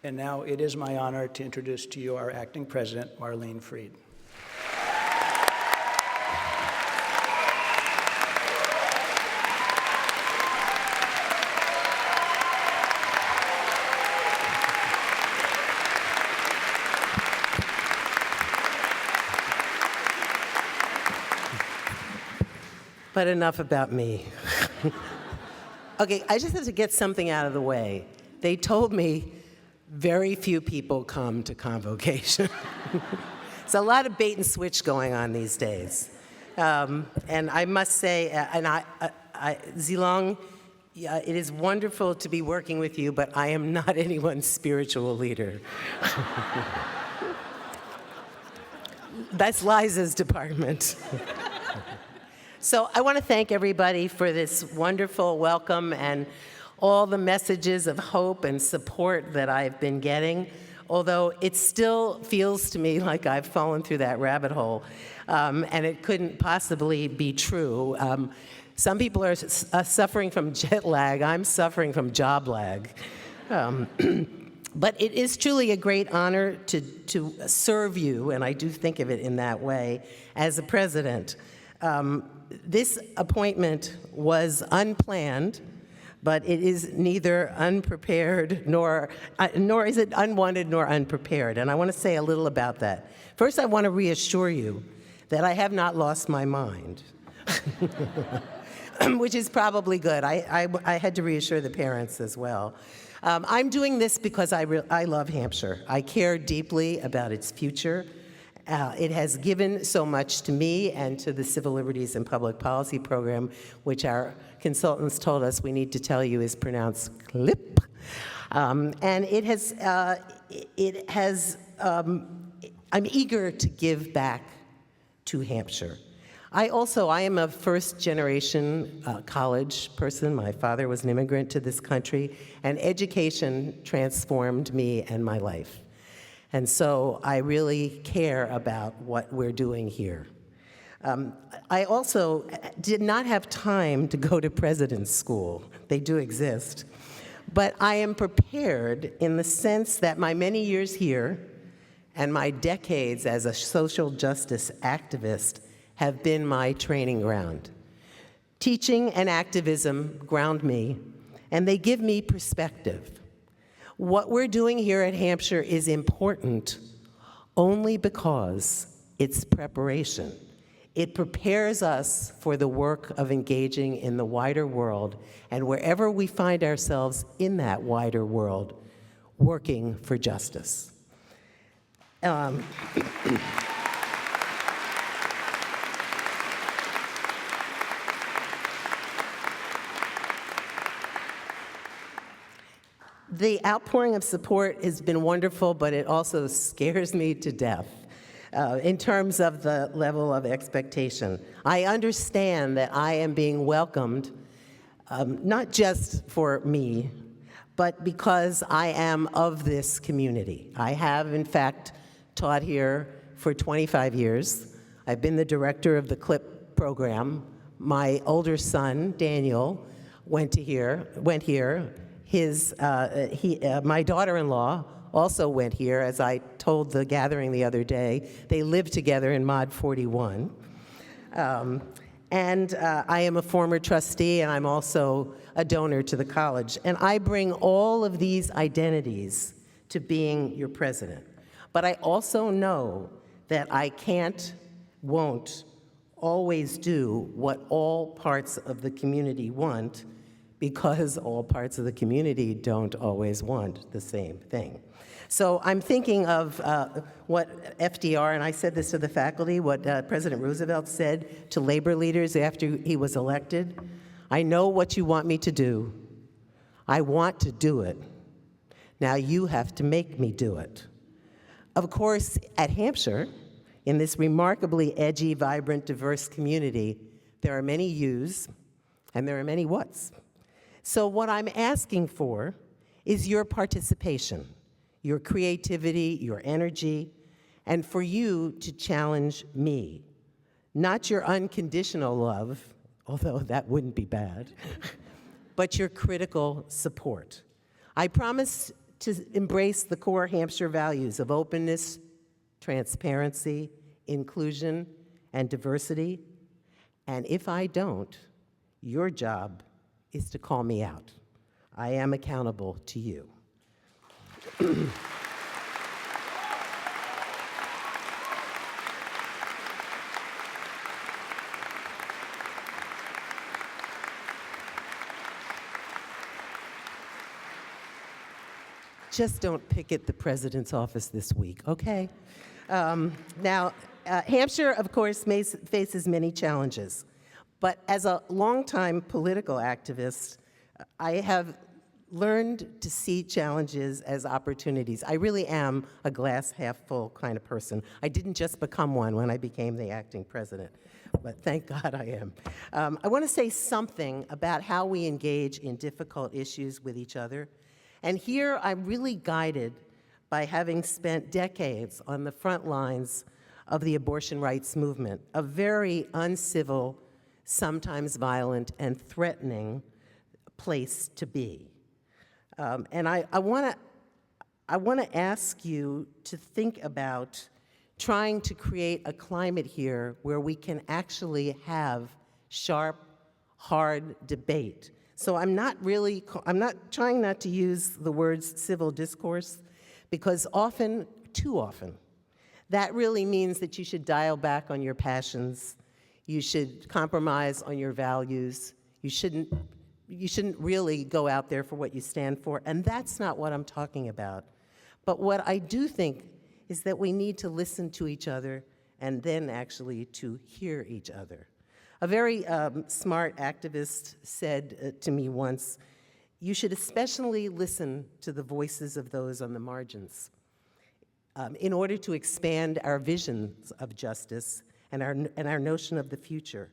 And now it is my honor to introduce to you our acting president, Marlene Fried. But enough about me. Okay, I just have to get something out of the way. They told me very few people come to Convocation. There's a lot of bait and switch going on these days. And I must say, Zilong, it is wonderful to be working with you, but I am not anyone's spiritual leader. That's Liza's department. So I want to thank everybody for this wonderful welcome and all the messages of hope and support that I've been getting, although it still feels to me like I've fallen through that rabbit hole, and it couldn't possibly be true. Some people are suffering from jet lag. I'm suffering from job lag. But it is truly a great honor to serve you, and I do think of it in that way, as a president. This appointment was unplanned, but it is neither unprepared nor is it unwanted nor unprepared. And I want to say a little about that. First, I want to reassure you that I have not lost my mind, which is probably good. I had to reassure the parents as well. I'm doing this because I love Hampshire. I care deeply about its future. It has given so much to me and to the Civil Liberties and Public Policy Program, which our consultants told us we need to tell you is pronounced CLIP. And I'm eager to give back to Hampshire. I am a first-generation college person. My father was an immigrant to this country, and education transformed me and my life. And so I really care about what we're doing here. I also did not have time to go to president's school. They do exist. But I am prepared in the sense that my many years here and my decades as a social justice activist have been my training ground. Teaching and activism ground me, and they give me perspective. What we're doing here at Hampshire is important only because it's preparation. It prepares us for the work of engaging in the wider world, and wherever we find ourselves in that wider world, working for justice. The outpouring of support has been wonderful, but it also scares me to death in terms of the level of expectation. I understand that I am being welcomed, not just for me, but because I am of this community. I have, in fact, taught here for 25 years. I've been the director of the CLIP program. My older son, Daniel, went here. My daughter-in-law also went here, as I told the gathering the other day. They live together in Mod 41. And I am a former trustee, and I'm also a donor to the college. And I bring all of these identities to being your president. But I also know that I won't always do what all parts of the community want, because all parts of the community don't always want the same thing. So I'm thinking of what FDR, and I said this to the faculty, what President Roosevelt said to labor leaders after he was elected. I know what you want me to do. I want to do it. Now you have to make me do it. Of course, at Hampshire, in this remarkably edgy, vibrant, diverse community, there are many yous and there are many whats. So what I'm asking for is your participation, your creativity, your energy, and for you to challenge me. Not your unconditional love, although that wouldn't be bad, but your critical support. I promise to embrace the core Hampshire values of openness, transparency, inclusion, and diversity. And if I don't, your job is to call me out. I am accountable to you. Just don't picket the president's office this week, okay? Hampshire, of course, faces many challenges. But as a longtime political activist, I have learned to see challenges as opportunities. I really am a glass half full kind of person. I didn't just become one when I became the acting president, but thank God I am. I want to say something about how we engage in difficult issues with each other. And here I'm really guided by having spent decades on the front lines of the abortion rights movement, a very uncivil, sometimes violent, and threatening place to be. And I want to ask you to think about trying to create a climate here where we can actually have sharp, hard debate. So I'm not trying not to use the words civil discourse, because often, too often, that really means that you should dial back on your passions, you should compromise on your values, you shouldn't really go out there for what you stand for, and that's not what I'm talking about. But what I do think is that we need to listen to each other and then actually to hear each other. A very smart activist said to me once, you should especially listen to the voices of those on the margins in order to expand our visions of justice and our notion of the future.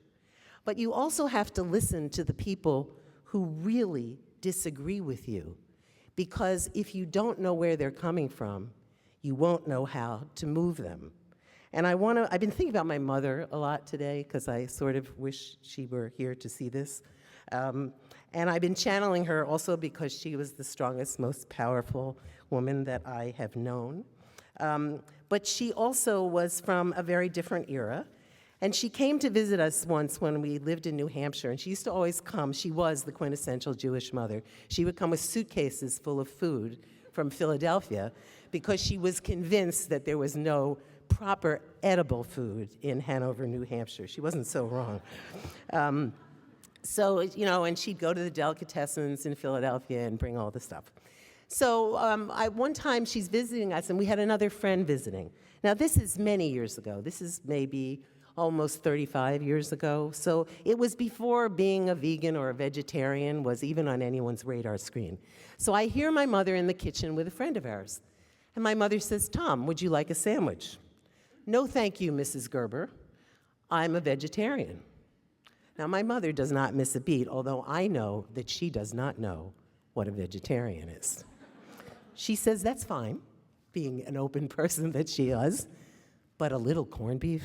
But you also have to listen to the people who really disagree with you, because if you don't know where they're coming from, you won't know how to move them. And I've been thinking about my mother a lot today, because I sort of wish she were here to see this. And I've been channeling her also because she was the strongest, most powerful woman that I have known. But she also was from a very different era. And she came to visit us once when we lived in New Hampshire, and she used to always come. She was the quintessential Jewish mother. She would come with suitcases full of food from Philadelphia because she was convinced that there was no proper edible food in Hanover, New Hampshire. She wasn't so wrong. And she'd go to the delicatessens in Philadelphia and bring all the stuff. So one time she's visiting us, and we had another friend visiting. Now, this is many years ago. This is maybe almost 35 years ago. So it was before being a vegan or a vegetarian was even on anyone's radar screen. So I hear my mother in the kitchen with a friend of ours. And my mother says, "Tom, would you like a sandwich?" "No, thank you, Mrs. Gerber. I'm a vegetarian." Now, my mother does not miss a beat, although I know that she does not know what a vegetarian is. She says, "That's fine," being an open person that she is, "but a little corned beef?"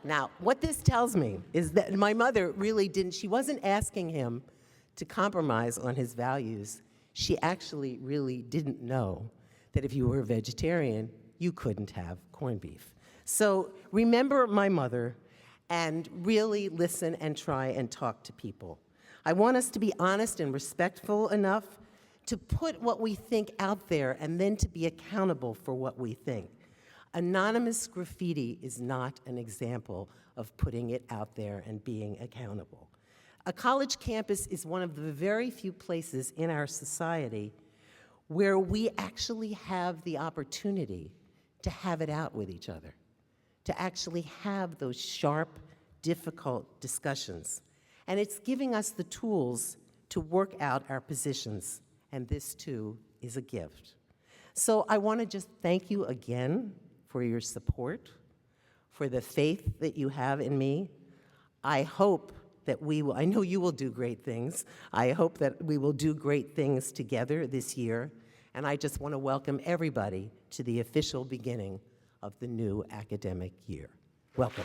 Now, what this tells me is that my mother really she wasn't asking him to compromise on his values. She actually really didn't know that if you were a vegetarian, you couldn't have corned beef. So remember my mother and really listen and try and talk to people. I want us to be honest and respectful enough to put what we think out there and then to be accountable for what we think. Anonymous graffiti is not an example of putting it out there and being accountable. A college campus is one of the very few places in our society where we actually have the opportunity to have it out with each other, to actually have those sharp, difficult discussions. And it's giving us the tools to work out our positions, and this too is a gift. So I want to just thank you again for your support, for the faith that you have in me. I hope that I know you will do great things. I hope that we will do great things together this year. And I just want to welcome everybody to the official beginning of the new academic year. Welcome.